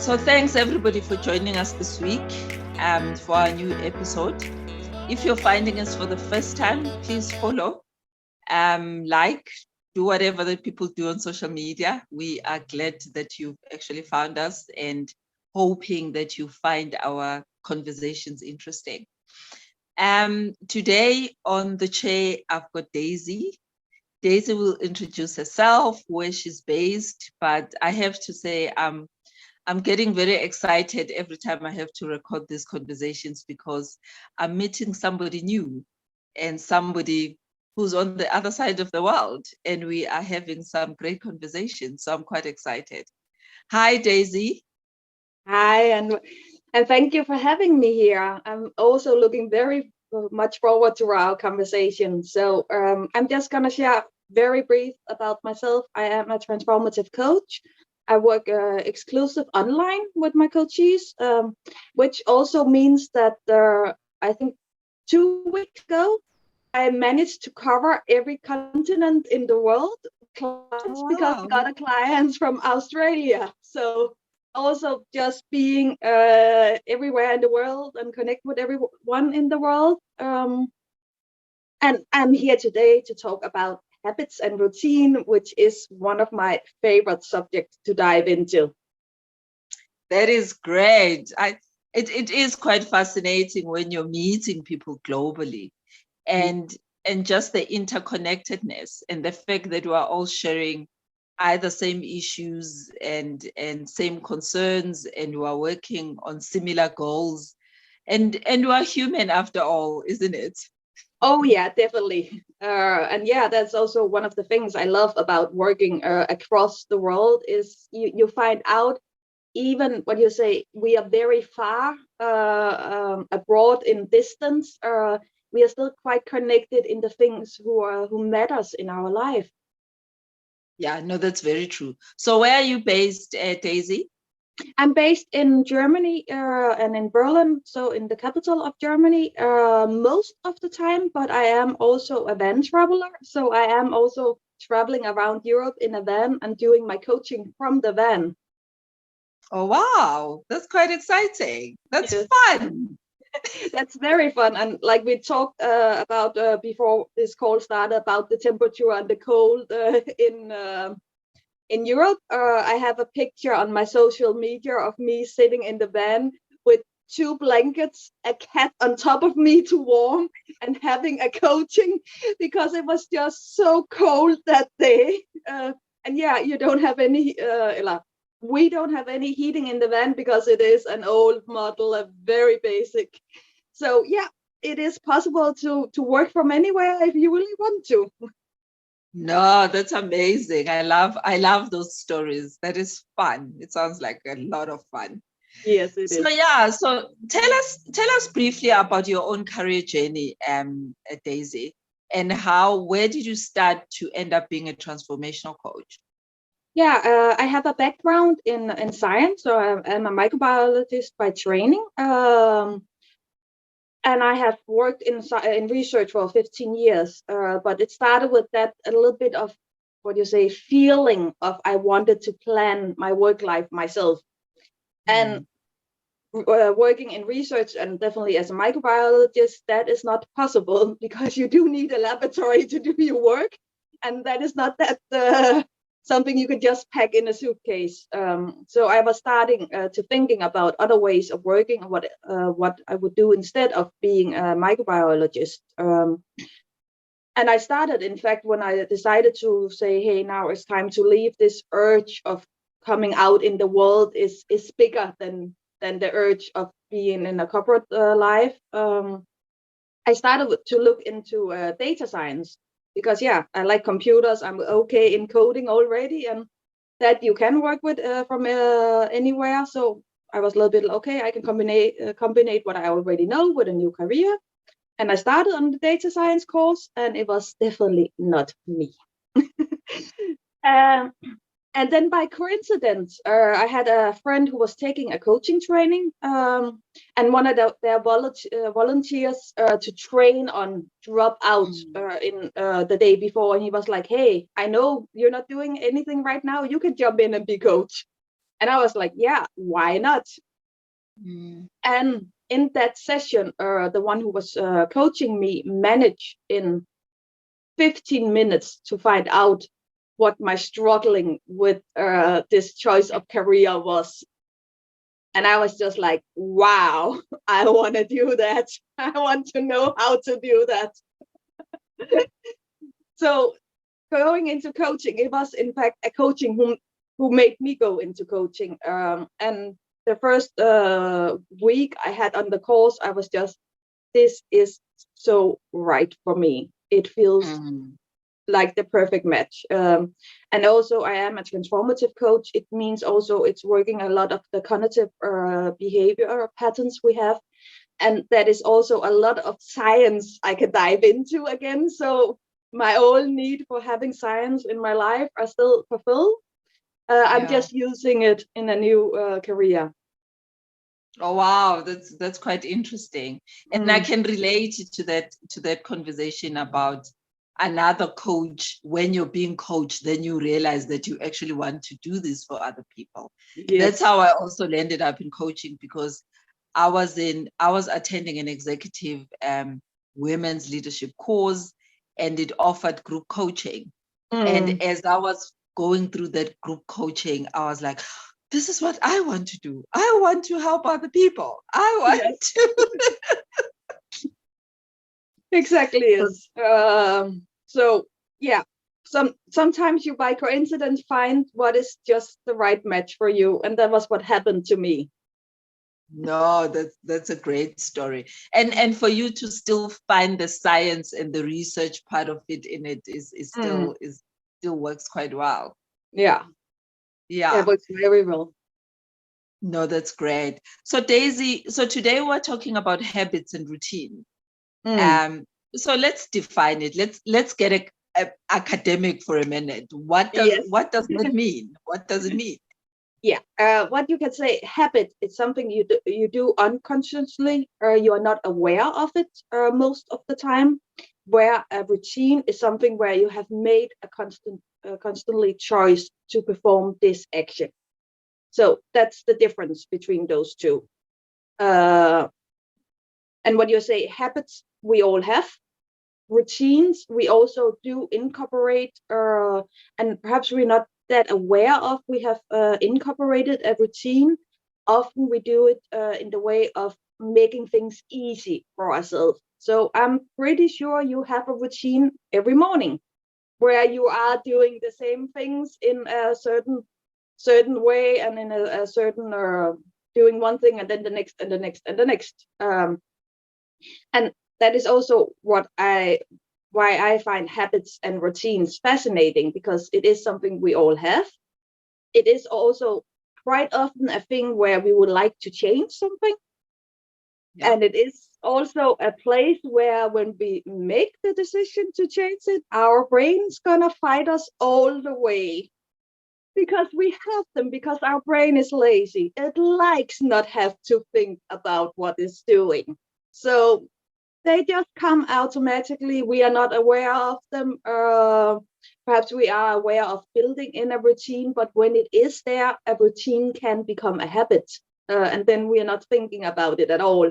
So thanks everybody for joining us this week for our new episode. If you're finding us for the first time, please follow, like, do whatever that people do on social media. We are glad that you've actually found us and hoping that you find our conversations interesting. Today on the chair, I've got Daisy. Daisy will introduce herself, where she's based, but I have to say I'm getting very excited every time I have to record these conversations because I'm meeting somebody new and somebody who's on the other side of the world, and we are having some great conversations. So I'm quite excited. Hi, Daisy. Hi, and thank you for having me here. I'm also looking very much forward to our conversation. So I'm just going to share very brief about myself. I am a transformative coach. I work exclusive online with my coaches, which also means that I think 2 weeks ago, I managed to cover every continent in the world clients because I got a client from Australia. So also just being everywhere in the world and connect with everyone in the world. And I'm here today to talk about habits and routine, which is one of my favorite subjects to dive into. That is great. It is quite fascinating when you're meeting people globally and just the interconnectedness and the fact that we are all sharing either same issues and same concerns, and we are working on similar goals, and we are human after all, isn't it? Oh yeah, definitely. And yeah, that's also one of the things I love about working across the world is you find out, even what you say, we are very far abroad in distance. We are still quite connected in the things who matters in our life. Yeah, no, that's very true. So where are you based, Daisy? I'm based in Germany and in Berlin, so in the capital of Germany most of the time, but I am also a van traveler. So I am also traveling around Europe in a van and doing my coaching from the van. Oh, wow. That's quite exciting. That's fun. That's very fun. And like we talked about before this call started about the temperature and the cold in Europe, I have a picture on my social media of me sitting in the van with 2 blankets, a cat on top of me to warm, and having a coaching because it was just so cold that day. And yeah, you don't have any, we don't have any heating in the van because it is an old model, a very basic. So yeah, it is possible to work from anywhere if you really want to. No, that's amazing. I love those stories. That is fun. It sounds like a lot of fun. Yes, it is. So yeah, so tell us briefly about your own career journey, Daisy, and where did you start to end up being a transformational coach? Yeah, I have a background in science, so I'm a microbiologist by training. And I have worked in research for 15 years, but it started with that a little bit of feeling of I wanted to plan my work life myself. And working in research and definitely as a microbiologist, that is not possible because you do need a laboratory to do your work, and that is not that something you could just pack in a suitcase. So I was starting to thinking about other ways of working and what I would do instead of being a microbiologist. And I started, in fact, when I decided to say, hey, now it's time to leave. This urge of coming out in the world is bigger than the urge of being in a corporate life. I started to look into data science because, yeah, I like computers. I'm okay in coding already, and that you can work with from anywhere. So I was a little bit, okay, I can combine what I already know with a new career. And I started on the data science course, and it was definitely not me. And then by coincidence, I had a friend who was taking a coaching training, and one of their volunteers to train on drop out in the day before. And he was like, hey, I know you're not doing anything right now. You can jump in and be coach. And I was like, yeah, why not? And in that session, the one who was coaching me managed in 15 minutes to find out what my struggling with this choice of career was. And I was just like, wow, I want to do that. I want to know how to do that. So going into coaching, it was in fact a coaching who made me go into coaching. And the first week I had on the course, I was just, this is so right for me. It feels like the perfect match. And also I am a transformative coach. It means also it's working a lot of the cognitive behavior patterns we have. And that is also a lot of science I could dive into again. So my old need for having science in my life are still fulfilled. I'm just using it in a new career. Oh wow, that's quite interesting. And I can relate to that conversation about another coach. When you're being coached, then you realize that you actually want to do this for other people. Yes. That's how I also landed up in coaching, because I was attending an executive women's leadership course, and it offered group coaching. And as I was going through that group coaching, I was like, this is what I want to do. I want to help other people. I want to. Exactly. Yes. So yeah, sometimes you by coincidence find what is just the right match for you, and that was what happened to me. No, that's a great story. And for you to still find the science and the research part of it in it is still works quite well. Yeah. Yeah. It works very well. No, that's great. So Daisy, so today we're talking about habits and routine. So let's define it. Let's get academic for a minute. What does that mean? What does it mean? Yeah, what you can say, habit is something you do unconsciously, or you are not aware of it most of the time. Where a routine is something where you have made a constantly choice to perform this action. So that's the difference between those two. And what you say, habits we all have. Routines we also do incorporate, and perhaps we're not that aware of. We have incorporated a routine. Often we do it in the way of making things easy for ourselves. So I'm pretty sure you have a routine every morning where you are doing the same things in a certain way, and in a certain doing one thing and then the next and the next and the next. And that is also why I find habits and routines fascinating, because it is something we all have. It is also quite often a thing where we would like to change something. Yeah. And it is also a place where when we make the decision to change it, our brain's gonna fight us all the way. Because we have them, because our brain is lazy. It likes not have to think about what it's doing. So they just come automatically. We are not aware of them. Perhaps we are aware of building in a routine, but when it is there, a routine can become a habit. And then we are not thinking about it at all.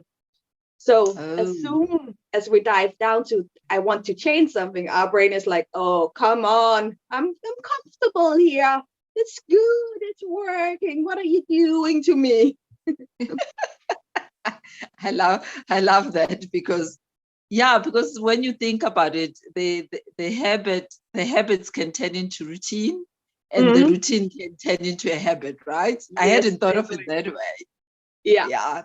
So as soon as we dive down to, I want to change something, our brain is like, oh, come on, I'm comfortable here. It's good, it's working. What are you doing to me? I love that, because when you think about it, the habits can turn into routine, and the routine can turn into a habit, right? Yes, I hadn't thought of it that way. Yeah,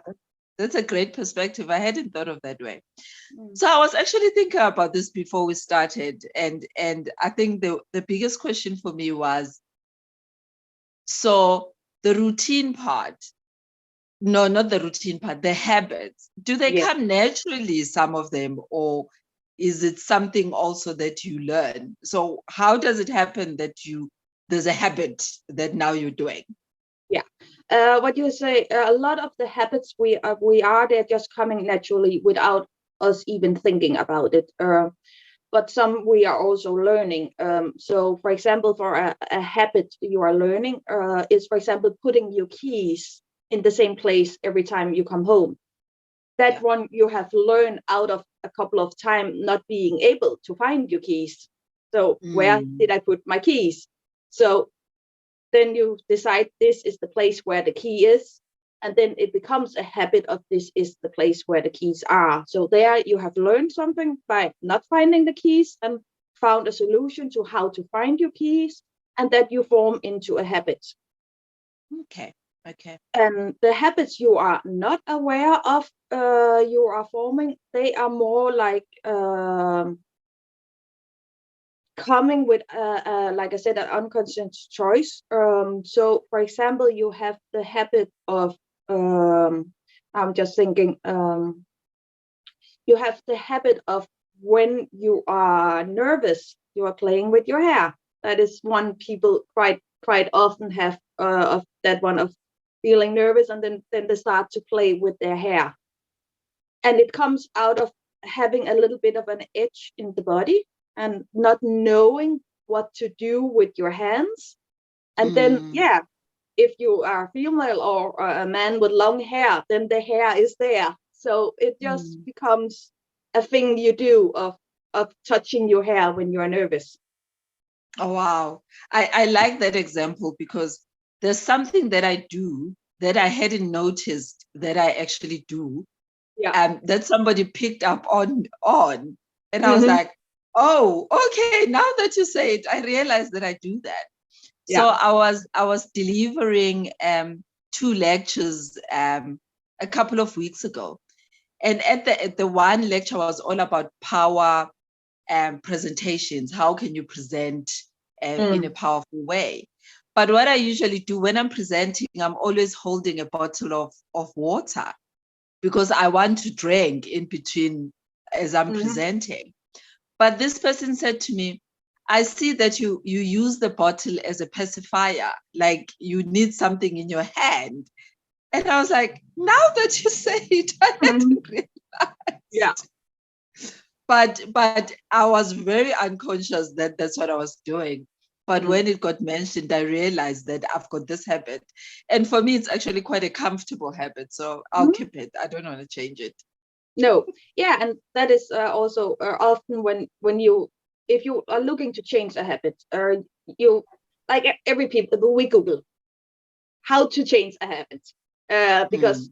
that's a great perspective. I hadn't thought of that way. So I was actually thinking about this before we started, and I think the biggest question for me was, so the routine part. No, not the routine part, the habits. Do they come naturally, some of them, or is it something also that you learn? So how does it happen that there's a habit that now you're doing? Yeah, what you say, a lot of the habits we are, they're just coming naturally without us even thinking about it. but some we are also learning. So, for example, for a habit you are learning is, for example, putting your keys in the same place every time you come home. That one you have learned out of a couple of times not being able to find your keys. So where did I put my keys? So then you decide this is the place where the key is, and then it becomes a habit of this is the place where the keys are. So there you have learned something by not finding the keys and found a solution to how to find your keys, and that you form into a habit. Okay. And the habits you are not aware of you are forming, they are more like coming with like I said, an unconscious choice. So for example, you have the habit of I'm just thinking, you have the habit of when you are nervous, you are playing with your hair. That is one people quite often have of that one of feeling nervous, and then they start to play with their hair. And it comes out of having a little bit of an itch in the body and not knowing what to do with your hands. And then, if you are female or a man with long hair, then the hair is there. So it just becomes a thing you do of touching your hair when you're nervous. Oh, wow. I like that example, because there's something that I do that I hadn't noticed that I actually do. That somebody picked up on. And I was like, oh, okay, now that you say it, I realized that I do that. So I was delivering 2 lectures a couple of weeks ago. And at the one lecture was all about power presentations. How can you present in a powerful way? But what I usually do when I'm presenting, I'm always holding a bottle of water, because I want to drink in between as I'm presenting. But this person said to me, I see that you use the bottle as a pacifier, like you need something in your hand. And I was like, now that you say it, I hadn't realized. But I was very unconscious that that's what I was doing. But when it got mentioned, I realized that I've got this habit. And for me, it's actually quite a comfortable habit. So I'll keep it. I don't want to change it. No. Yeah. And that is also often when you, if you are looking to change a habit, you, like every people, we Google how to change a habit, because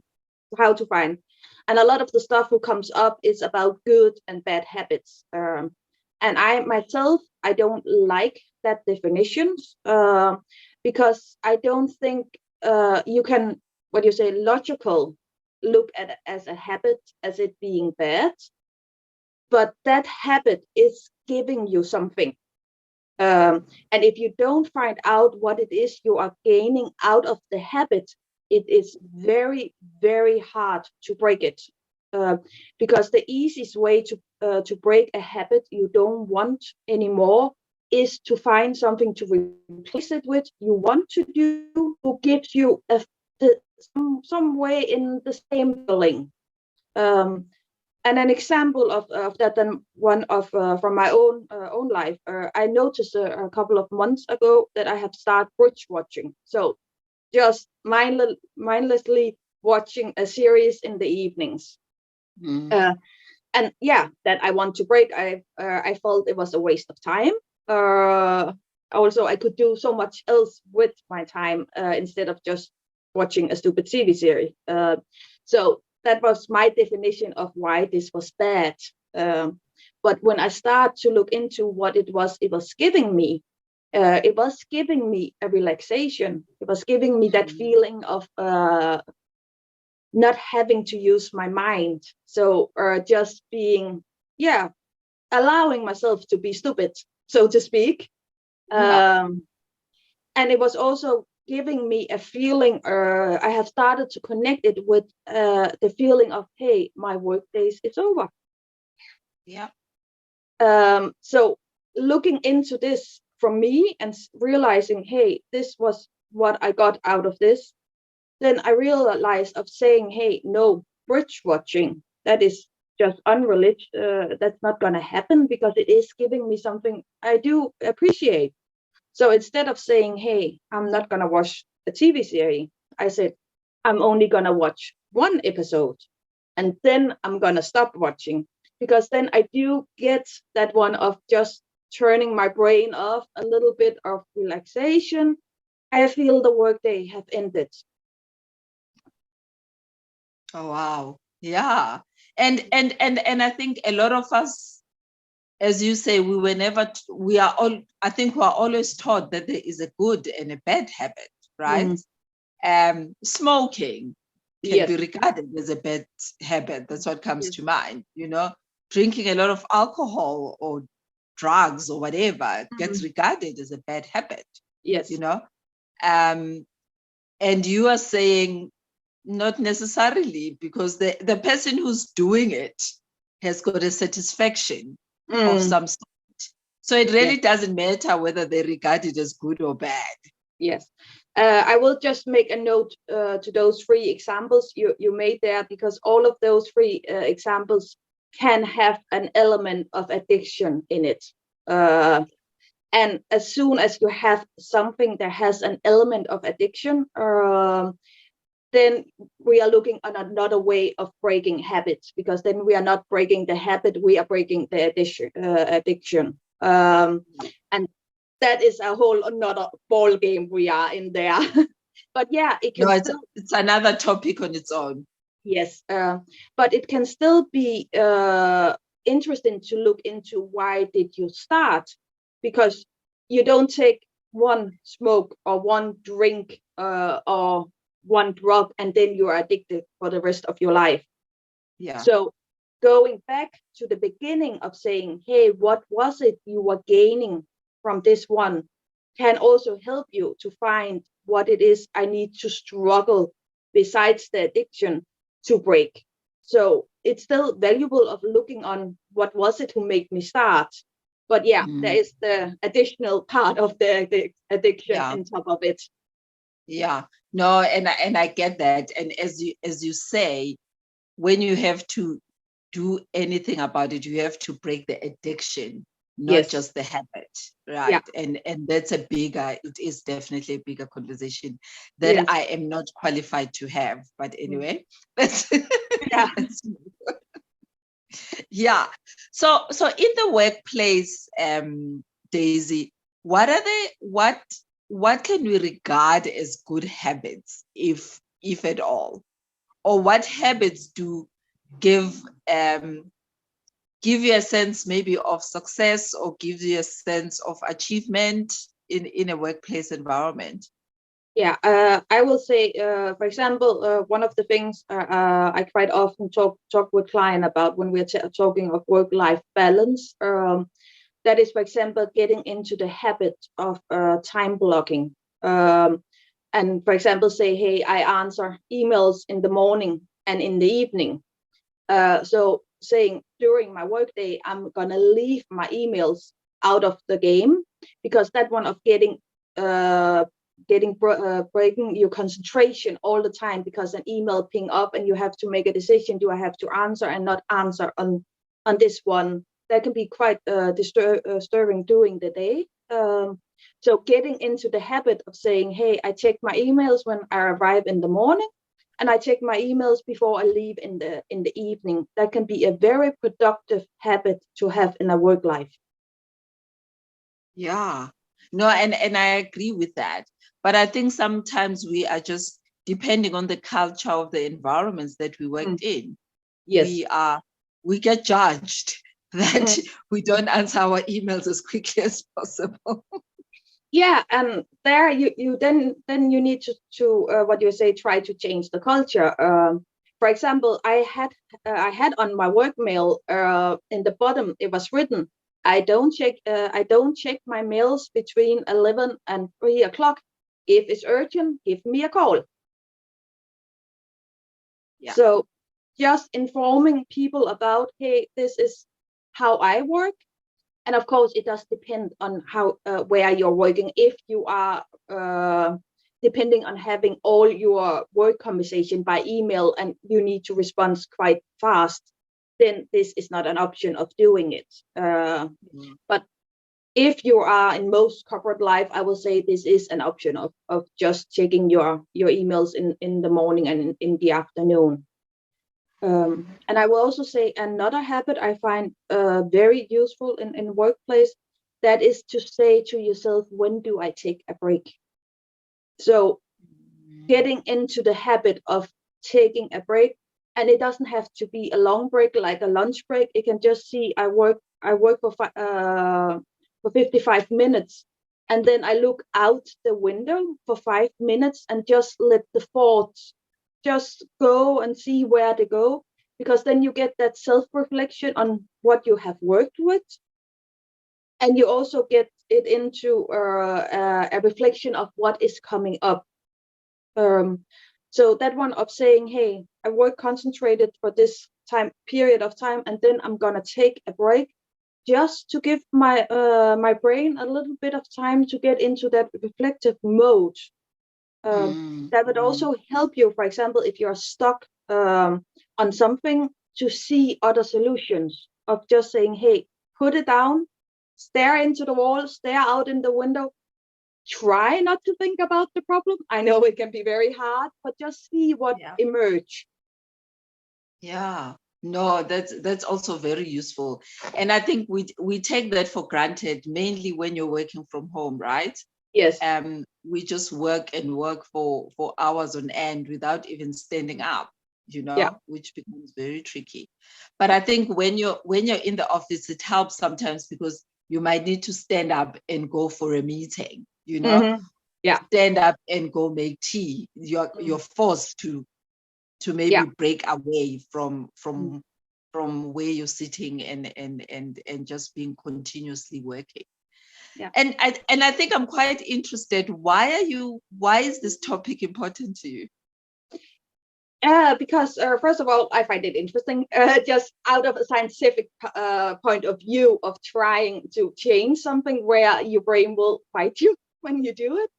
how to find. And a lot of the stuff who comes up is about good and bad habits. And I myself, I don't like that definitions, because I don't think you can, what you say, logical look at it as a habit, as it being bad. But that habit is giving you something. And if you don't find out what it is you are gaining out of the habit, it is very, very hard to break it. Because the easiest way to break a habit you don't want anymore is to find something to replace it with you want to do, who gives you some way in the same feeling. And an example of that, then one of from my own life, I noticed a couple of months ago that I have started bridge watching. So just mindlessly watching a series in the evenings. And that I want to break. I felt it was a waste of time. Also, I could do so much else with my time instead of just watching a stupid TV series. So that was my definition of why this was bad. But when I start to look into what it was giving me, it was giving me a relaxation. It was giving me that feeling of not having to use my mind. So just being, allowing myself to be stupid, so to speak. And it was also giving me a feeling, I have started to connect it with the feeling of, hey, my work days is over. So looking into this from me and realizing, hey, this was what I got out of this, then I realized of saying, hey, no, bridge watching, that is just unrelated, that's not going to happen, because it is giving me something I do appreciate. So instead of saying, hey, I'm not going to watch a TV series, I said, I'm only going to watch one episode, and then I'm going to stop watching, because then I do get that one of just turning my brain off, a little bit of relaxation. I feel the workday have ended. Oh, wow. Yeah. And I think a lot of us, as you say, I think we are always taught that there is a good and a bad habit, right? Smoking can be regarded as a bad habit. That's what comes to mind. Drinking a lot of alcohol or drugs or whatever gets regarded as a bad habit. Yes. And you are saying not necessarily, because the person who's doing it has got a satisfaction of some sort. So it really doesn't matter whether they regard it as good or bad. Yes. I will just make a note to those 3 examples you made there, because all of those 3 examples can have an element of addiction in it. And as soon as you have something that has an element of addiction, then we are looking at another way of breaking habits, because then we are not breaking the habit, we are breaking the addiction. And that is a whole another ball game we are in there. But yeah, it's another topic on its own. Yes, but it can still be interesting to look into, why did you start? Because you don't take one smoke or one drink or one drug and then you are addicted for the rest of your life. Yeah. So going back to the beginning of saying, hey, what was it you were gaining from this one, can also help you to find what it is I need to struggle besides the addiction to break. So it's still valuable of looking on what was it who made me start. But yeah, there is the additional part of the addiction on top of it. Yeah, no, and I get that. And as you say, when you have to do anything about it, you have to break the addiction, not just the habit, right? And that's it is definitely a bigger conversation that I am not qualified to have. But anyway, yeah. So in the workplace, Daisy, what can we regard as good habits, if at all? Or what habits do give you a sense maybe of success, or give you a sense of achievement in a workplace environment? Yeah, I will say, for example, one of the things I quite often talk with clients about when we're talking of work-life balance, that is, for example, getting into the habit of time blocking. And for example, say, hey, I answer emails in the morning and in the evening. So saying during my workday, I'm gonna leave my emails out of the game, because that one of breaking your concentration all the time, because an email ping up and you have to make a decision, do I have to answer and not answer on this one? That can be quite disturbing during the day. So getting into the habit of saying, hey, I check my emails when I arrive in the morning, and I check my emails before I leave in the evening. That can be a very productive habit to have in a work life. Yeah, no, and I agree with that. But I think sometimes we are just, depending on the culture of the environments that we worked in, we get judged that we don't answer our emails as quickly as possible. Yeah, and there you then you need to what you say, try to change the culture. For example, I had on my work mail in the bottom it was written, I don't check my mails between 11 and 3 o'clock. If it's urgent, give me a call. Yeah. So just informing people about, hey, this is how I work. And of course, it does depend on how where you're working. If you are depending on having all your work conversation by email and you need to respond quite fast, then this is not an option of doing it. But if you are in most corporate life, I will say this is an option of just checking your emails in the morning and in the afternoon. And I will also say another habit I find very useful in workplace, that is to say to yourself, when do I take a break? So getting into the habit of taking a break, and it doesn't have to be a long break like a lunch break. It can just see I work for 55 minutes, and then I look out the window for 5 minutes and just let the thoughts just go and see where they go, because then you get that self-reflection on what you have worked with, and you also get it into a reflection of what is coming up. So that one of saying, hey, I work concentrated for this period of time, and then I'm gonna take a break, just to give my my brain a little bit of time to get into that reflective mode. That would also help you, for example, if you're stuck on something, to see other solutions, of just saying, hey, put it down, stare into the wall, stare out in the window, try not to think about the problem. I know it can be very hard, but just see what emerge. Yeah, no, that's also very useful. And I think we take that for granted, mainly when you're working from home, right? Yes. We just work and work for hours on end without even standing up, which becomes very tricky. But I think when you're in the office, it helps sometimes, because you might need to stand up and go for a meeting, stand up and go make tea. You're forced to maybe break away from where you're sitting and just being continuously working. And I think I'm quite interested. Why is this topic important to you? Because first of all, I find it interesting, just out of a scientific point of view, of trying to change something where your brain will fight you when you do it.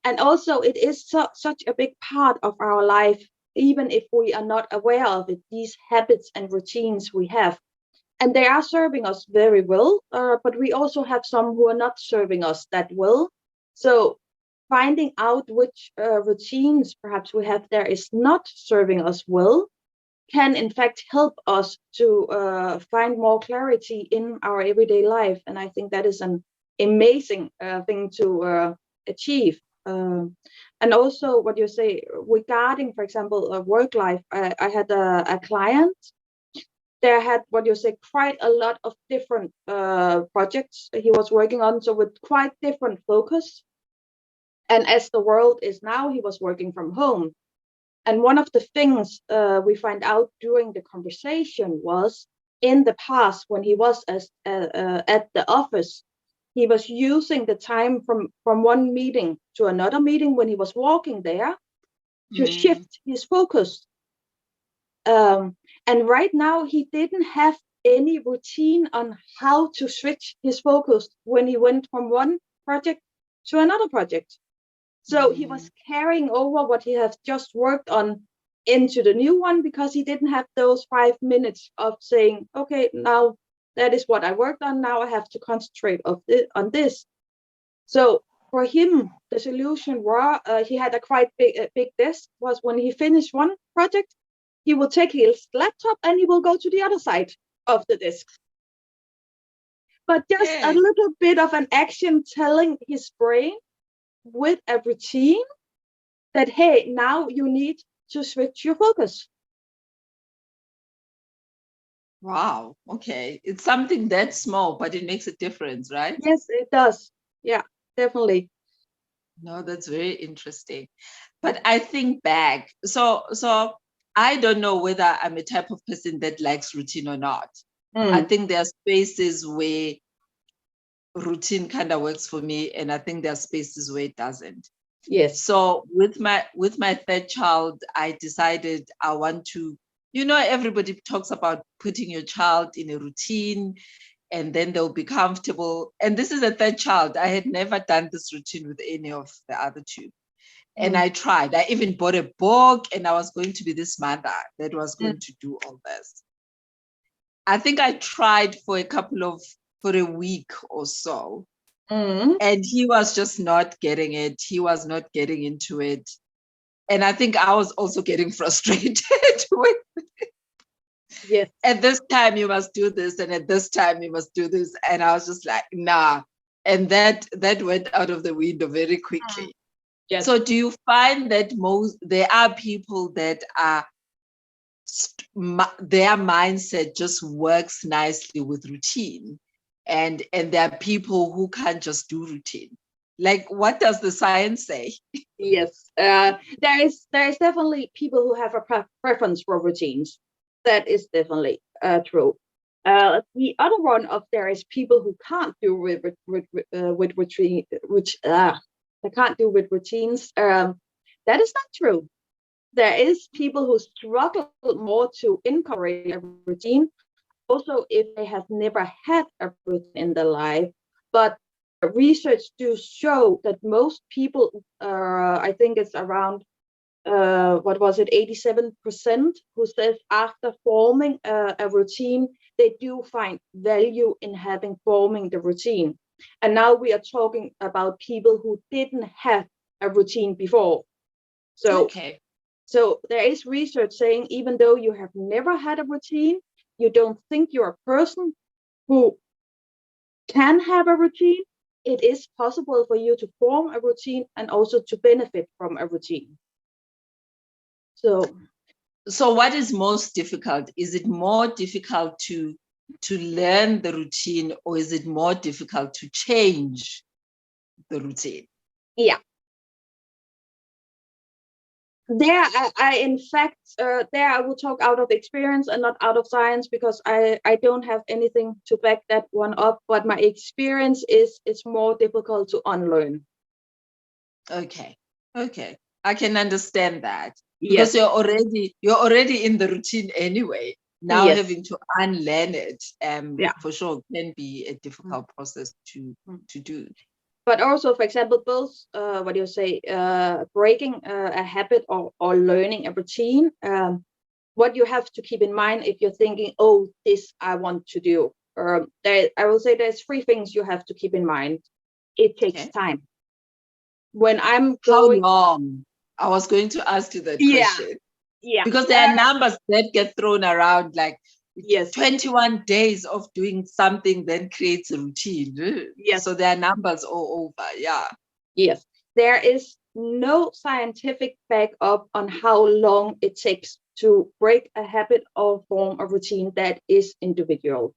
And also, it is such a big part of our life, even if we are not aware of it, these habits and routines we have. And they are serving us very well, but we also have some who are not serving us that well. So finding out which routines perhaps we have there is not serving us well can in fact help us to find more clarity in our everyday life. And I think that is an amazing thing to achieve. And also what you say regarding, for example, work life, I had a client. There had, what you say, quite a lot of different projects he was working on, so with quite different focus. And as the world is now, he was working from home. And one of the things we find out during the conversation was, in the past, when he was at the office, he was using the time from one meeting to another meeting when he was walking there to shift his focus. And right now, he didn't have any routine on how to switch his focus when he went from one project to another project. So he was carrying over what he has just worked on into the new one, because he didn't have those 5 minutes of saying, okay, now that is what I worked on. Now I have to concentrate on this. So for him, the solution was he had a quite big desk. Was when he finished one project, he will take his laptop and he will go to the other side of the desk. But just a little bit of an action telling his brain with a routine that, hey, now you need to switch your focus. Wow. Okay. It's something that small, but it makes a difference, right? Yes, it does. Yeah, definitely. No, that's very interesting. But I think back, so I don't know whether I'm a type of person that likes routine or not. I think there are spaces where routine kind of works for me, and I think there are spaces where it doesn't. Yes. So with my third child, I decided I want to, everybody talks about putting your child in a routine and then they'll be comfortable. And this is a third child. I had never done this routine with any of the other two. And I tried. I even bought a book, and I was going to be this mother that was going to do all this. I think I tried for a week or so. Mm. And he was just not getting it. He was not getting into it. And I think I was also getting frustrated with, Yes. at this time you must do this, and at this time you must do this. And I was just like, nah. And that went out of the window very quickly. Yes. So do you find that there are people that are their mindset just works nicely with routine, and there are people who can't just do routine? Like, what does the science say? Yes, there is definitely people who have a preference for routines. That is definitely true. The other one of there is people who can't do with routine, which they can't do with routines. That is not true. There is people who struggle more to incorporate a routine, also if they have never had a routine in their life. But research do show that most people, I think it's around, what was it, 87%, who says after forming a routine, they do find value in forming the routine. And now we are talking about people who didn't have a routine before. So, Okay. so there is research saying even though you have never had a routine, you don't think you're a person who can have a routine, it is possible for you to form a routine and also to benefit from a routine. So what is most difficult? Is it more difficult to learn the routine, or is it more difficult to change the routine? Yeah. There, I in fact, there I will talk out of experience and not out of science, because I don't have anything to back that one up. But my experience is it's more difficult to unlearn. Okay. I can understand that, Yes. because you're already in the routine anyway. Now Yes. having to unlearn it, Yeah. for sure, can be a difficult process to do. But also, for example, both breaking a habit or learning a routine. What you have to keep in mind if you're thinking, oh, this I want to do. I will say there's three things you have to keep in mind. It takes time. When I'm going, how long? I was going to ask you that question. Yeah. Because there are numbers that get thrown around, like yes, 21 days of doing something then creates a routine. Yes. So there are numbers all over. Yeah. Yes. There is no scientific backup on how long it takes to break a habit or form a routine. That is individual.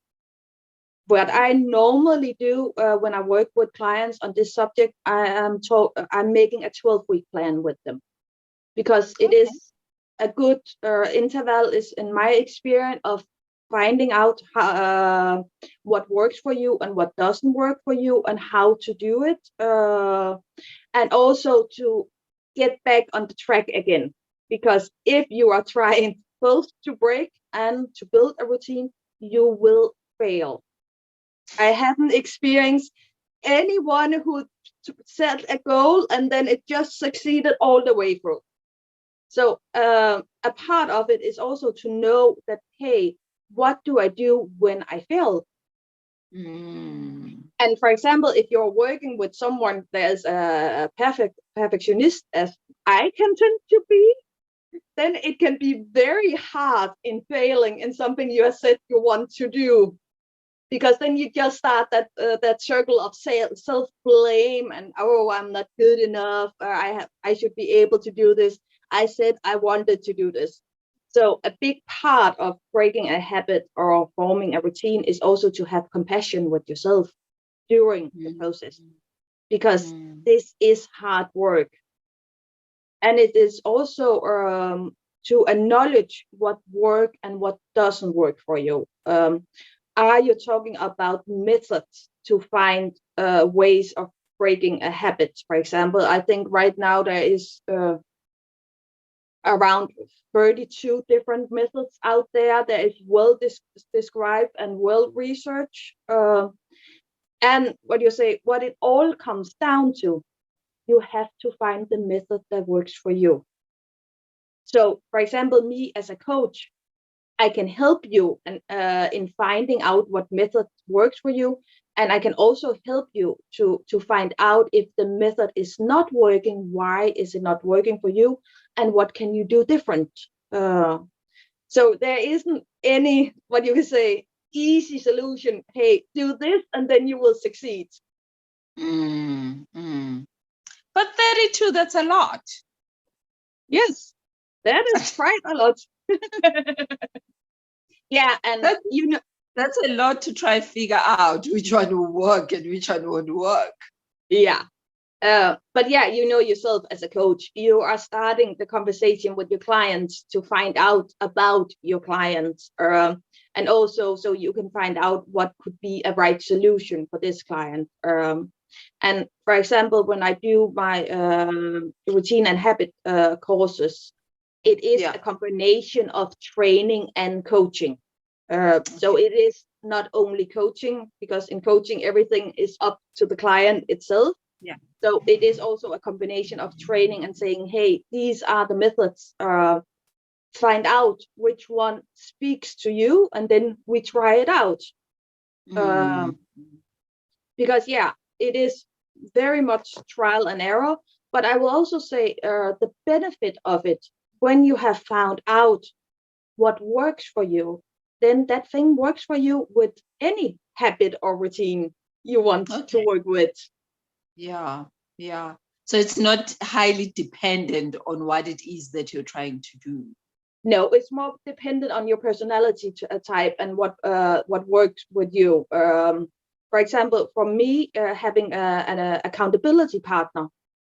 What I normally do when I work with clients on this subject, I'm making a 12-week plan with them, because it is a good interval, is in my experience, of finding out what works for you and what doesn't work for you and how to do it, and also to get back on the track again. Because if you are trying both to break and to build a routine, you will fail. I haven't experienced anyone who set a goal and then it just succeeded all the way through. So a part of it is also to know that, hey, what do I do when I fail? And for example, if you're working with someone that's a perfectionist, as I can tend to be, then it can be very hard in failing in something you have said you want to do, because then you just start that circle of self blame and, oh, I'm not good enough, or I should be able to do this. I said I wanted to do this. So a big part of breaking a habit or forming a routine is also to have compassion with yourself during the process, because this is hard work. And it is also to acknowledge what works and what doesn't work for you. Are you talking about methods to find ways of breaking a habit? For example, I think right now there is around 32 different methods out there that is well described and well researched. And what it all comes down to, you have to find the method that works for you. So, for example, me as a coach, I can help you in finding out what method works for you. And I can also help you to find out if the method is not working, why is it not working for you, and what can you do different. So there isn't any, what you can say, easy solution. Hey, do this and then you will succeed. But 32, that's a lot. Yes, that is quite a lot. Yeah, and that's a lot to try figure out which one will work and which one won't work. Yeah. But yeah, you know yourself as a coach, you are starting the conversation with your clients to find out about your clients, and also so you can find out what could be a right solution for this client. And for example, when I do my routine and habit courses, it is a combination of training and coaching. So it is not only coaching, because in coaching everything is up to the client itself. Yeah. So it is also a combination of training and saying, hey, these are the methods. Find out which one speaks to you, and then we try it out. Because it is very much trial and error. But I will also say the benefit of it, when you have found out what works for you, then that thing works for you with any habit or routine you want to work with. Yeah. So it's not highly dependent on what it is that you're trying to do. No, it's more dependent on your personality type and what works with you. For example, for me, having an accountability partner,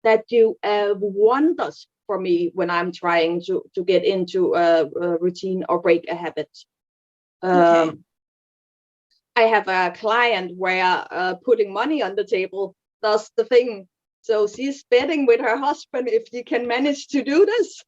that do wonders for me when I'm trying to get into a routine or break a habit. I have a client where putting money on the table does the thing. So she's betting with her husband if she can manage to do this.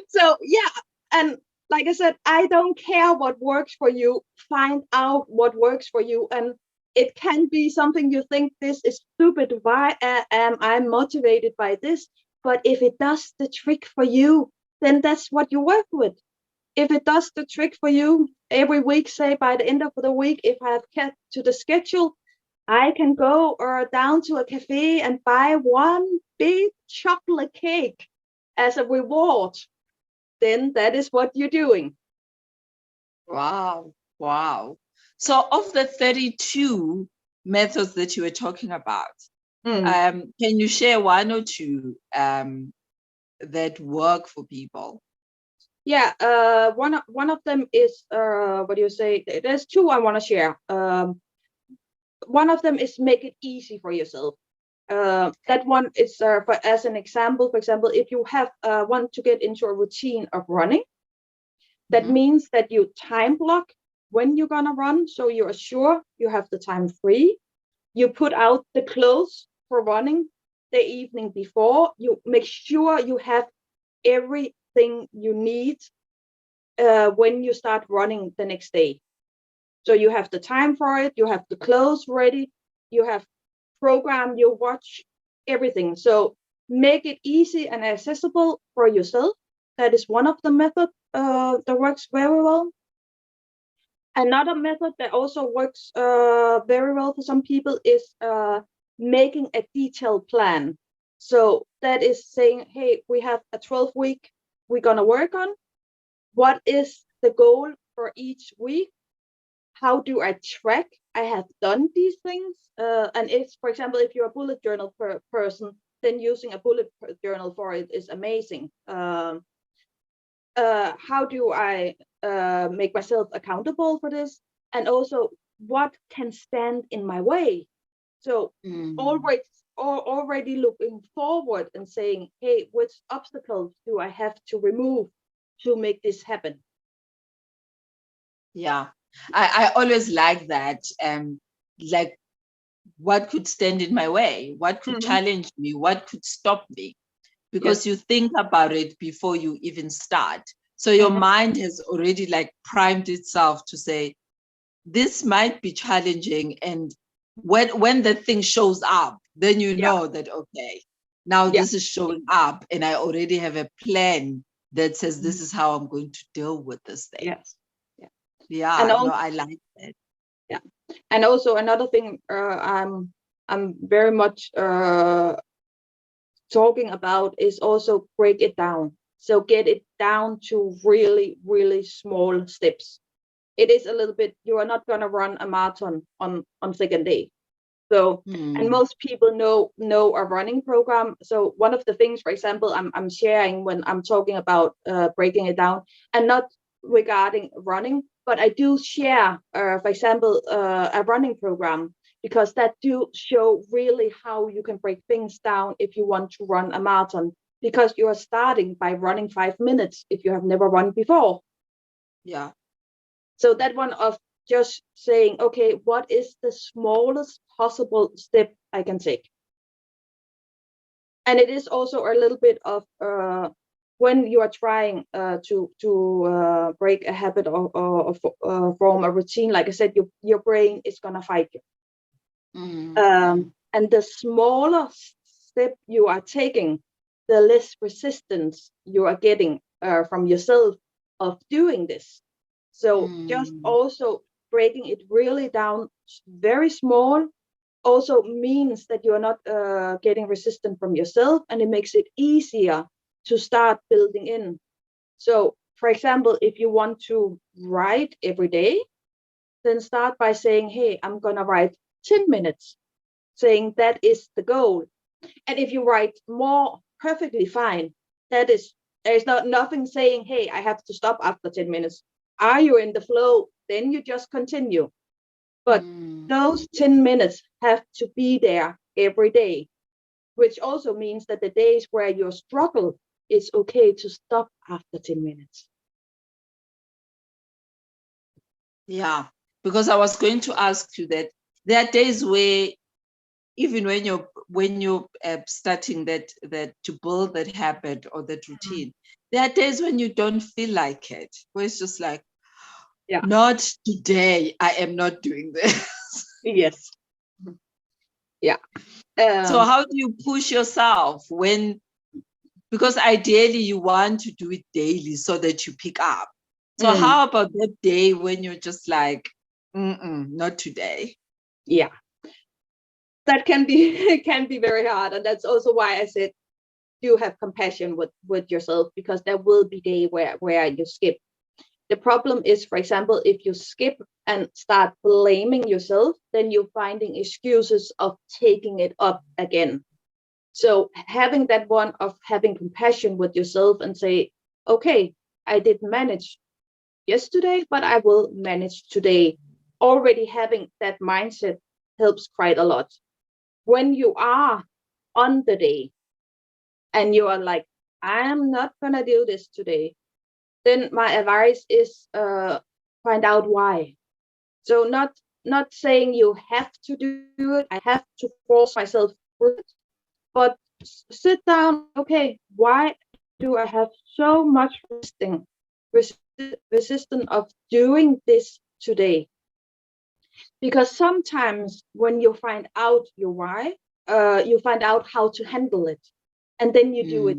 So yeah, and like I said, I don't care what works for you. Find out what works for you, and it can be something you think this is stupid. Why am I motivated by this? But if it does the trick for you, then that's what you work with. If it does the trick for you every week, say by the end of the week, if I have kept to the schedule, I can go down to a cafe and buy one big chocolate cake as a reward. Then that is what you're doing. Wow. So of the 32 methods that you were talking about, can you share one or two that work for people? Yeah, one of them is what do you say? There's two I want to share. One of them is make it easy for yourself. That one is as an example. For example, if you have want to get into a routine of running, that means that you time block when you're gonna run, so you're sure you have the time free. You put out the clothes for running the evening before. You make sure you have everything you need when you start running the next day. So you have the time for it, you have the clothes ready, you have program your watch, everything. So make it easy and accessible for yourself. That is one of the methods that works very well. Another method that also works very well for some people is making a detailed plan. So that is saying, hey, we have a 12-week we're gonna work on. What is the goal for each week? How do I track I have done these things? And if, for example, if you're a bullet journal person, then using a bullet journal for it is amazing. How do I make myself accountable for this? And also, what can stand in my way? So already looking forward and saying, hey, which obstacles do I have to remove to make this happen? Yeah, I always like that. Like, what could stand in my way? What could challenge me? What could stop me? Because you think about it before you even start. So your mind has already like primed itself to say, this might be challenging. And when the thing shows up, then you know that, okay, now this is showing up and I already have a plan that says, this is how I'm going to deal with this thing. Yes. Yeah. Yeah. And also, no, I like that. yeah. And also another thing I'm very much talking about is also break it down. So get it down to really, really small steps. It is a little bit, you are not going to run a marathon on second day. So, and most people know a running program. So one of the things, for example, I'm sharing when I'm talking about breaking it down, and not regarding running, but I do share, for example, a running program, because that do show really how you can break things down if you want to run a marathon, because you are starting by running 5 minutes if you have never run before. Yeah. So that one of just saying, okay, what is the smallest possible step I can take? And it is also a little bit of when you are trying to break a habit or form a routine, like I said, your brain is going to fight you. And the smaller step you are taking, the less resistance you are getting from yourself of doing this. So just also breaking it really down very small also means that you're not getting resistance from yourself, and it makes it easier to start building in. So, for example, if you want to write every day, then start by saying, hey, I'm going to write 10 minutes, saying that is the goal. And if you write more, perfectly fine. There's nothing saying, hey, I have to stop after 10 minutes. Are you in the flow? Then you just continue. But those 10 minutes have to be there every day, which also means that the days where you struggle, it's okay to stop after 10 minutes. Yeah, because I was going to ask you that there are days where even when you're starting that to build that habit or that routine, there are days when you don't feel like it, where it's just like, yeah, not today, I am not doing this. Yes. Yeah. So how do you push yourself because ideally you want to do it daily so that you pick up. So how about that day when you're just like, not today? Yeah. That can be very hard. And that's also why I said, do have compassion with yourself, because there will be day where you skip. The problem is, for example, if you skip and start blaming yourself, then you're finding excuses of taking it up again. So having that one of having compassion with yourself and say, okay, I didn't manage yesterday, but I will manage today. Already having that mindset helps quite a lot. When you are on the day and you are like, I am not going to do this today, then my advice is find out why. So not saying you have to do it, I have to force myself through it, but sit down. Okay, why do I have so much resistance of doing this today? Because sometimes when you find out your why, you find out how to handle it, and then you do it.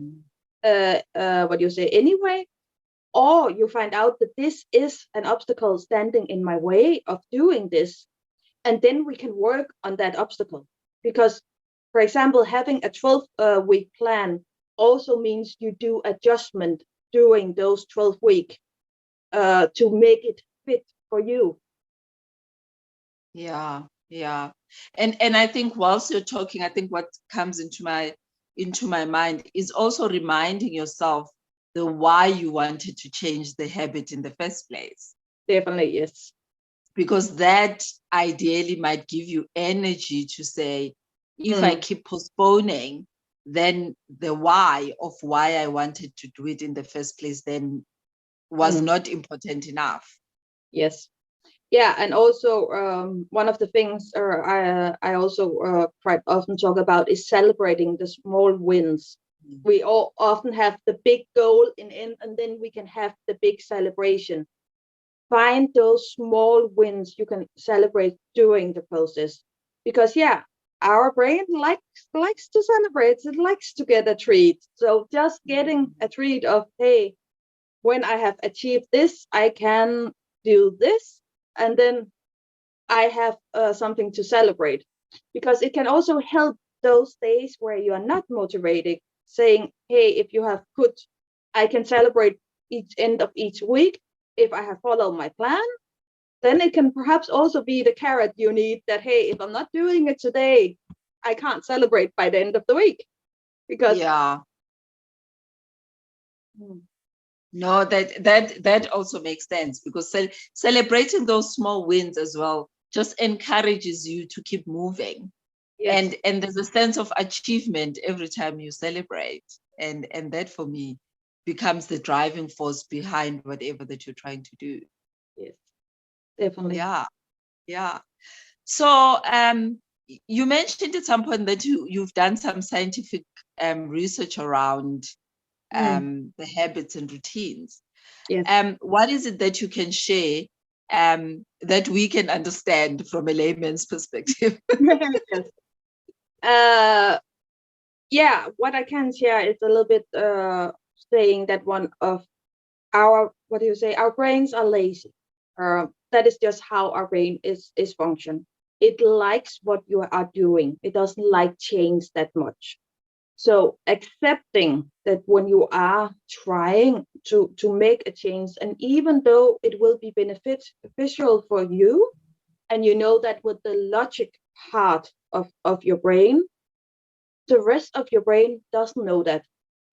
What you say anyway, or you find out that this is an obstacle standing in my way of doing this, and then we can work on that obstacle. Because, for example, having a 12-week plan also means you do adjustment during those 12 weeks to make it fit for you. Yeah. And I think whilst you're talking, I think what comes into my mind is also reminding yourself the why you wanted to change the habit in the first place. Definitely, yes. Because that ideally might give you energy to say, if I keep postponing, then the why of why I wanted to do it in the first place then was not important enough. Yes. Yeah, and also one of the things I also quite often talk about is celebrating the small wins. We all often have the big goal in end, and then we can have the big celebration. Find those small wins you can celebrate during the process, because our brain likes to celebrate. It likes to get a treat. So just getting a treat of, hey, when I have achieved this, I can do this, and then I have something to celebrate. Because it can also help those days where you are not motivated, saying, hey, if you have put, I can celebrate each end of each week. If I have followed my plan, then it can perhaps also be the carrot you need, that, hey, if I'm not doing it today, I can't celebrate by the end of the week. Because Yeah. No, that also makes sense, because celebrating those small wins as well just encourages you to keep moving. yes, And there's a sense of achievement every time you celebrate. And that for me becomes the driving force behind whatever that you're trying to do. yes, definitely. Yeah. So you mentioned at some point that you've done some scientific research around the habits and routines. Yes. What is it that you can share that we can understand from a layman's perspective? Yes. Uh, yeah, what I can share is a little bit saying that one of our, what do you say, our brains are lazy. That is just how our brain is function. It likes what you are doing. It doesn't like change that much. So accepting that when you are trying to make a change, and even though it will be beneficial for you, and you know that with the logic part of your brain, the rest of your brain doesn't know that.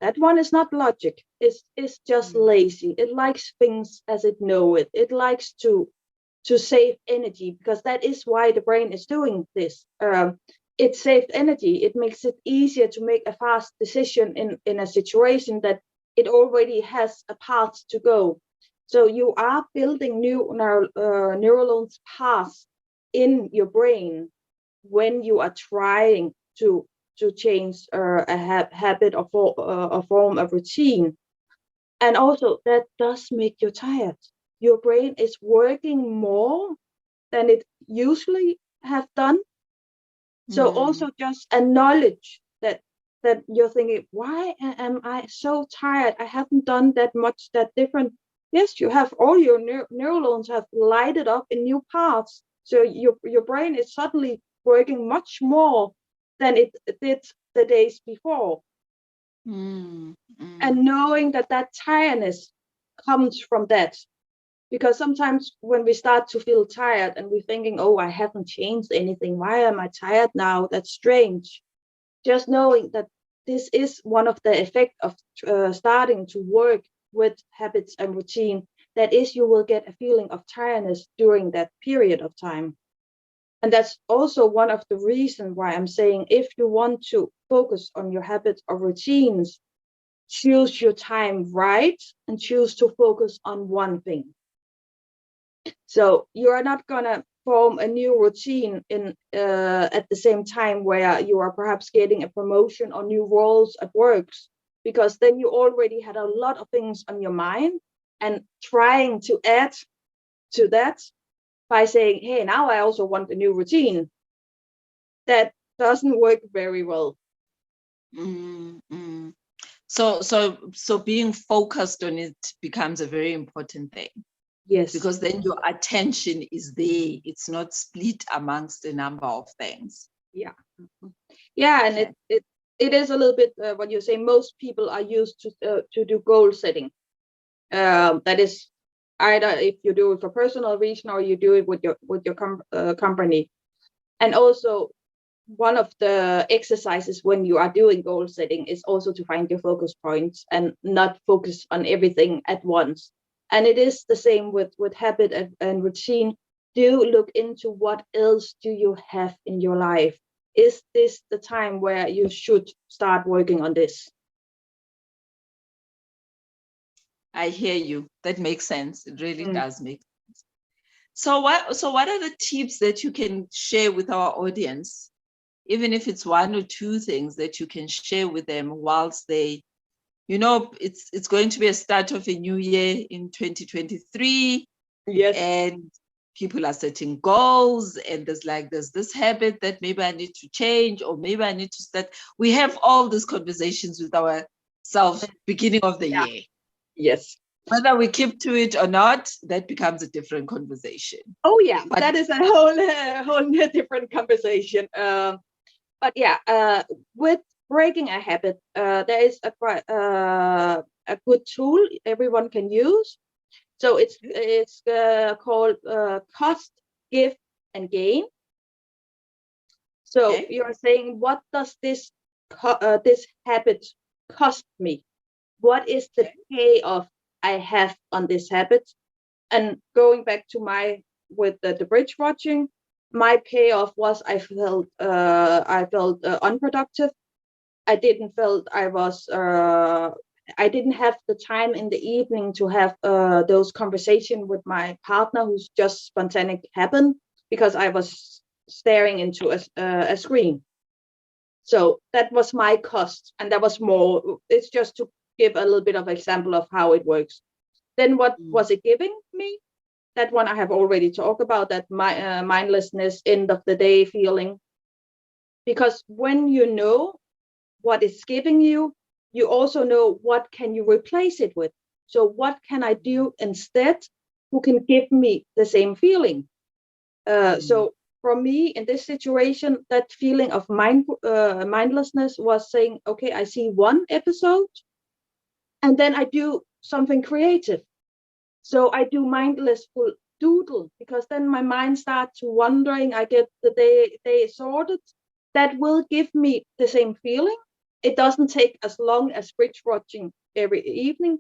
That one is not logic. It's just lazy. It likes things as it know it. It likes to save energy, because that is why the brain is doing this. It saves energy. It makes it easier to make a fast decision in a situation that it already has a path to go. So you are building new neural paths in your brain when you are trying to change a habit or form of routine. And also that does make you tired. Your brain is working more than it usually have done. So also just acknowledge that you're thinking, why am I so tired? I haven't done that much that different. Yes, you have, all your neurons have lighted up in new paths. So your brain is suddenly working much more than it did the days before. And knowing that tiredness comes from that. Because sometimes when we start to feel tired and we're thinking, oh, I haven't changed anything, why am I tired now? That's strange. Just knowing that this is one of the effects of starting to work with habits and routine, that is, you will get a feeling of tiredness during that period of time. And that's also one of the reasons why I'm saying, if you want to focus on your habits or routines, choose your time right and choose to focus on one thing. So you are not going to form a new routine in at the same time where you are perhaps getting a promotion or new roles at works, because then you already had a lot of things on your mind, and trying to add to that by saying, hey, now I also want a new routine, that doesn't work very well. So being focused on it becomes a very important thing. Yes. Because then your attention is there. It's not split amongst a number of things. Yeah. And it is a little bit what you say. Most people are used to do goal setting. That is either if you do it for personal reason or you do it with your company. And also, one of the exercises when you are doing goal setting is also to find your focus points and not focus on everything at once. And it is the same with habit and routine. Do look into what else do you have in your life. Is this the time where you should start working on this? I hear you. That makes sense. It really does make sense. So what are the tips that you can share with our audience, even if it's one or two things that you can share with them whilst they, it's going to be a start of a new year in 2023. Yes. And people are setting goals, and there's this habit that maybe I need to change, or maybe I need to start. We have all these conversations with ourselves beginning of the Yeah. year. Yes. Whether we keep to it or not, that becomes a different conversation. Oh yeah, But that is a whole different conversation. But yeah, with breaking a habit, there is a good tool everyone can use. So it's called cost, give, and gain. So okay. you're saying, what does this habit cost me? What is the payoff I have on this habit? And going back to with the bridge watching, my payoff was I felt unproductive. I didn't felt I didn't have the time in the evening to have those conversation with my partner who's just spontaneous happened because I was staring into a screen. So that was my cost, and that was more. It's just to give a little bit of example of how it works. Then what was it giving me? That one I have already talked about, that mindlessness, end of the day feeling. Because when you know what it's giving you, you also know what can you replace it with. So what can I do instead who can give me the same feeling? So for me in this situation, that feeling of mindlessness was saying, okay, I see one episode and then I do something creative. So I do mindlessful doodle, because then my mind starts wandering. I get the day sorted. That will give me the same feeling. It doesn't take as long as bridge watching every evening.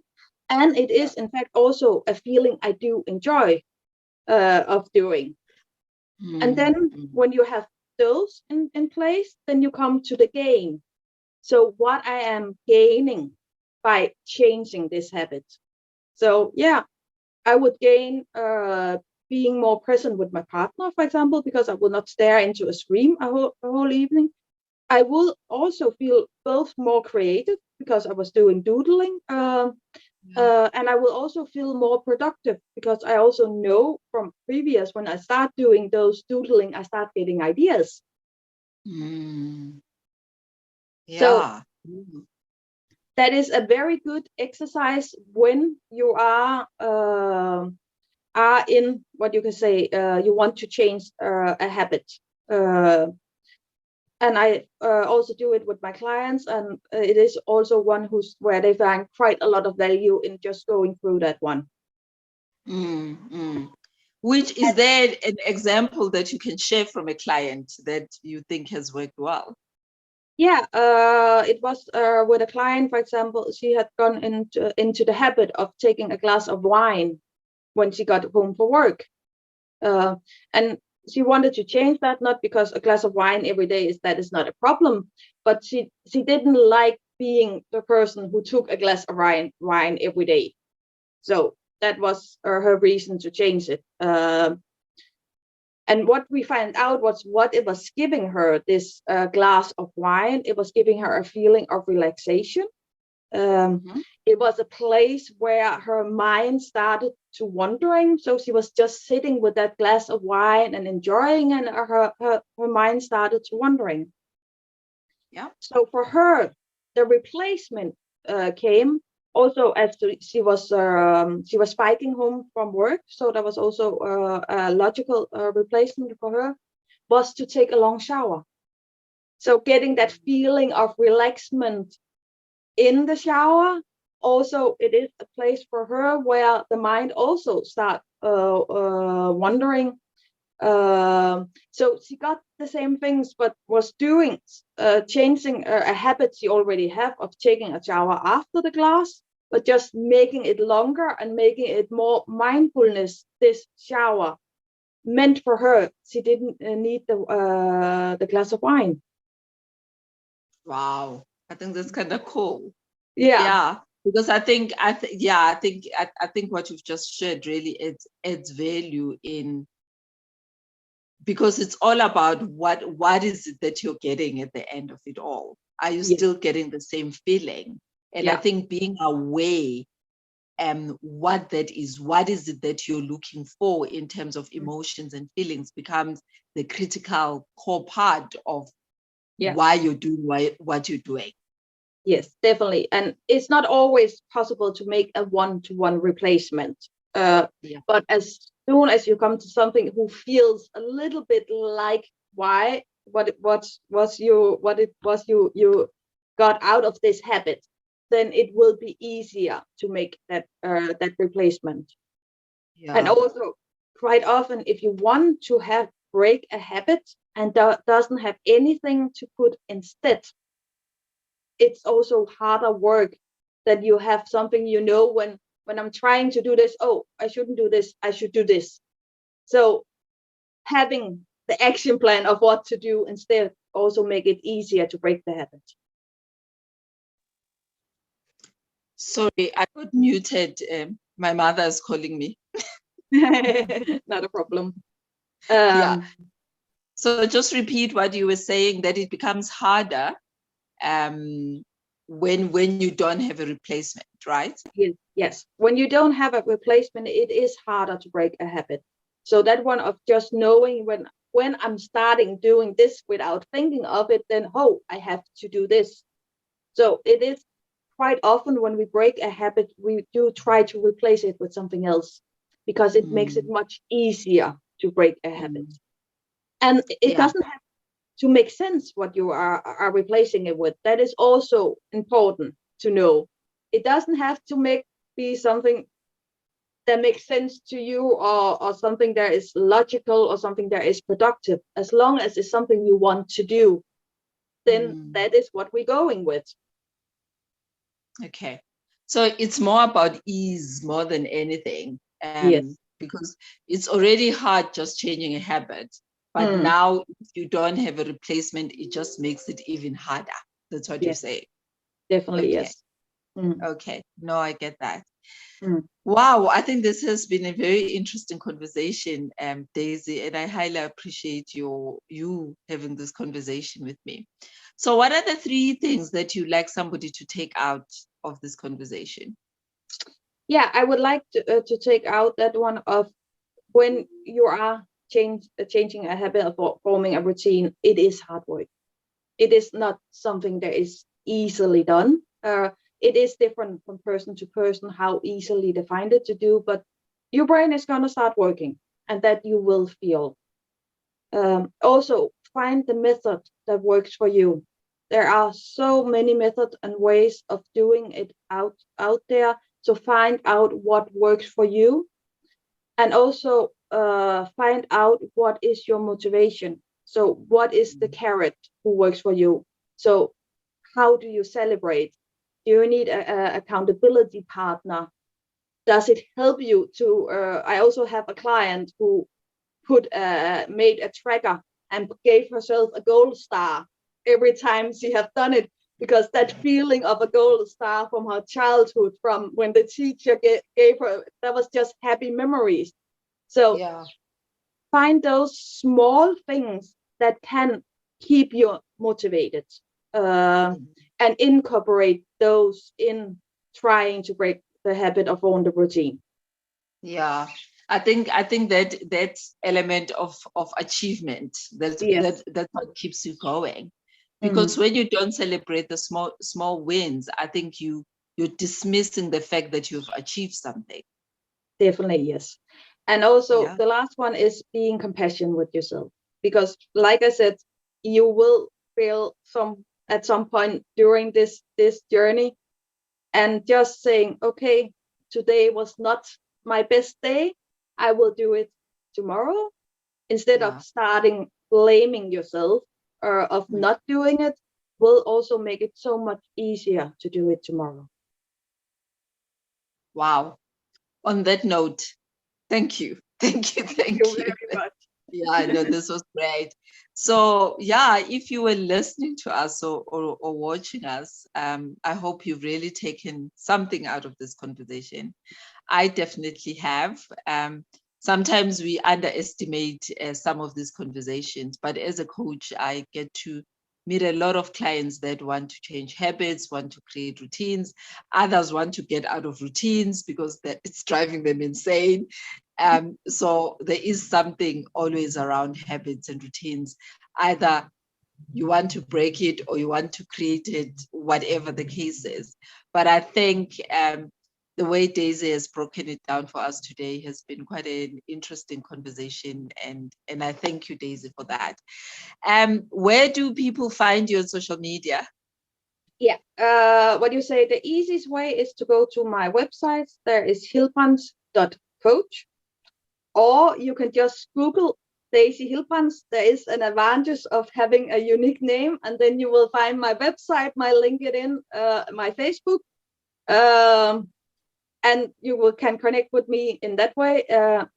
And it is, in fact, also a feeling I do enjoy of doing. And then when you have those in place, then you come to the gain. So what I am gaining by changing this habit. So yeah, I would gain being more present with my partner, for example, because I will not stare into a screen a whole evening. I will also feel both more creative because I was doing doodling, and I will also feel more productive because I also know from previous, when I start doing those doodling, I start getting ideas. Yeah. So that is a very good exercise when you are in what you can say, you want to change a habit. And I also do it with my clients, and it is also one where they find quite a lot of value in just going through that one. Which is there an example that you can share from a client that you think has worked well? Yeah, it was with a client, for example. She had gone into the habit of taking a glass of wine when she got home from work, and she wanted to change that, not because a glass of wine every day is not a problem, but she didn't like being the person who took a glass of wine every day. So that was her reason to change it. And what we found out was what it was giving her, this glass of wine. It was giving her a feeling of relaxation. It was a place where her mind started to wandering. So she was just sitting with that glass of wine and enjoying, and her mind started to wandering. Yeah. So for her, the replacement came also as she was spiking home from work. So that was also a logical replacement for her, was to take a long shower. So getting that feeling of relaxment in the shower. Also, it is a place for her where the mind also start wandering. So she got the same things, but was doing changing a habit she already have of taking a shower after the glass, but just making it longer and making it more mindfulness. This shower meant for her, she didn't need the glass of wine. Wow, I think that's kind of cool. Yeah. Because I think what you've just shared really adds value in, because it's all about what is it that you're getting at the end of it all. Are you still getting the same feeling? And I think being aware what that is, what is it that you're looking for in terms of emotions and feelings becomes the critical core part of why you're doing what you're doing. Yes, definitely. And it's not always possible to make a one-to-one replacement. But as soon as you come to something who feels a little bit like what it was you got out of this habit, then it will be easier to make that replacement. And also, quite often, if you want to break a habit and doesn't have anything to put instead, it's also harder work that you have something, when I'm trying to do this, oh, I shouldn't do this, I should do this. So having the action plan of what to do instead also make it easier to break the habit. Sorry, I got muted. My mother is calling me. Not a problem. So just repeat what you were saying, that it becomes harder when you don't have a replacement, right? Yes. When you don't have a replacement, it is harder to break a habit. So that one of just knowing when I'm starting doing this without thinking of it, then, oh, I have to do this. So it is quite often when we break a habit, we do try to replace it with something else because it makes it much easier to break a habit. And it doesn't have to make sense what you are replacing it with. That is also important to know. It doesn't have to be something that makes sense to you or something that is logical or something that is productive. As long as it's something you want to do, then that is what we're going with. Okay. So it's more about ease more than anything. Yes. Because it's already hard just changing a habit. But now if you don't have a replacement, it just makes it even harder. That's what you say. Definitely, okay. Yes. Okay. No, I get that. Wow, I think this has been a very interesting conversation, Daisy, and I highly appreciate you having this conversation with me. So what are the 3 things that you'd like somebody to take out of this conversation? Yeah, I would like to take out that one of when you are changing a habit or forming a routine, it is hard work. It is not something that is easily done. It is different from person to person how easily they find it to do, but your brain is going to start working and that you will feel. Also, find the method that works for you. There are so many methods and ways of doing it out there. So find out what works for you, and also find out what is your motivation. So what is the carrot who works for you? So how do you celebrate? Do you need a accountability partner? Does it help you to? I also have a client who made a tracker and gave herself a gold star every time she have done it, because that feeling of a gold star from her childhood, from when the teacher gave her, that was just happy memories. So find those small things that can keep you motivated, and incorporate those in trying to break the habit of on the routine. Yeah, I think that element of achievement, that's what keeps you going. Because when you don't celebrate the small wins, I think you're dismissing the fact that you've achieved something. Definitely, yes. And also the last one is being compassionate with yourself, because like I said, you will feel at some point during this journey, and just saying, okay, today was not my best day, I will do it tomorrow, instead of starting blaming yourself or of not doing it, will also make it so much easier to do it tomorrow. Wow. On that note, thank you. Thank you very much. Yeah, no, this was great. So yeah, if you were listening to us or watching us, I hope you've really taken something out of this conversation. I definitely have. Sometimes we underestimate some of these conversations, but as a coach, I get to meet a lot of clients that want to change habits, want to create routines. Others want to get out of routines because it's driving them insane. So there is something always around habits and routines. Either you want to break it or you want to create it, whatever the case is. But I think the way Daisy has broken it down for us today has been quite an interesting conversation. And I thank you, Daisy, for that. Where do people find you on social media? Yeah, what you say, the easiest way is to go to my website. There is hilbrands.coach, or you can just Google Daisy Hilbrands. There is an advantage of having a unique name, and then you will find my website, my LinkedIn, my Facebook, and you can connect with me in that way.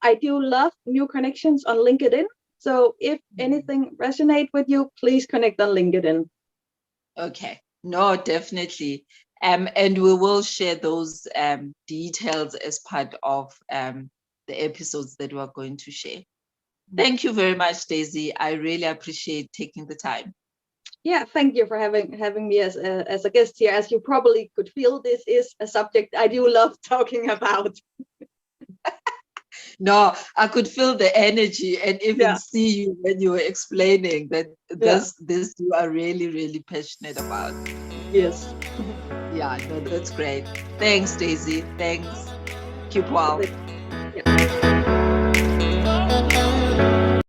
I do love new connections on LinkedIn. So if anything resonates with you, please connect on LinkedIn. Okay, no, definitely. And we will share those details as part of the episodes that we're going to share. Thank you very much, Daisy. I really appreciate taking the time. Yeah, thank you for having me as a guest here. As you probably could feel, this is a subject I do love talking about. No, I could feel the energy and even see you when you were explaining that this you are really, really passionate about. Yes. Yeah, no, that's great. Thanks, Daisy. Thanks. Keep well. Yeah.